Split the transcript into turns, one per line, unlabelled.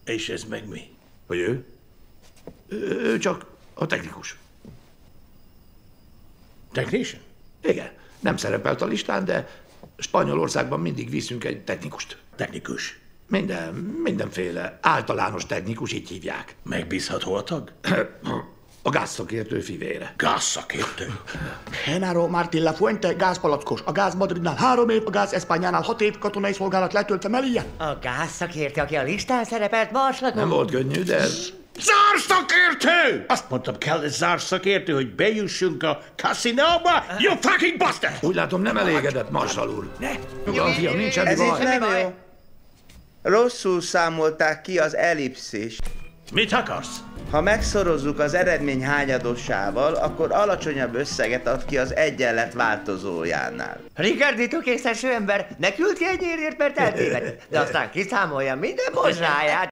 És ez meg mi?
Hogy ő? Ő csak a technikus.
Technician?
Igen, nem szerepelt a listán, de Spanyolországban mindig viszünk egy technikust.
Technikus.
Mindenféle általános technikus, így hívják.
Megbízható a tag?
A gázszakértő fivére.
Gázszakértő.
Genaro Martín Lafuente, gázpalackos. A Gáz Madridnál 3 év, a Gáz Espanyánál 6 év, katonai szolgálat letöltve Melilla.
A gázszakértő, aki a listán szerepelt, marslagos.
Nem volt könnyű, de...
Zárszakértő! Azt mondtam, kell egy zárszakértő, hogy bejussunk a kaszinóba? You fucking bastard!
Úgy látom, nem elégedett, marshal úr. Nyugodtan, fiam, nincs semmi
Ez így
baj.
nem jó. Rosszul számolták ki az ellipszist.
Mit akarsz?
Ha megszorozzuk az eredmény hányadosával, akkor alacsonyabb összeget ad ki az egyenlet változójánál.
Ricardito készeső ember, ne küld ki egy érért, mert eltévedt, de aztán kiszámolja minden mozsáját.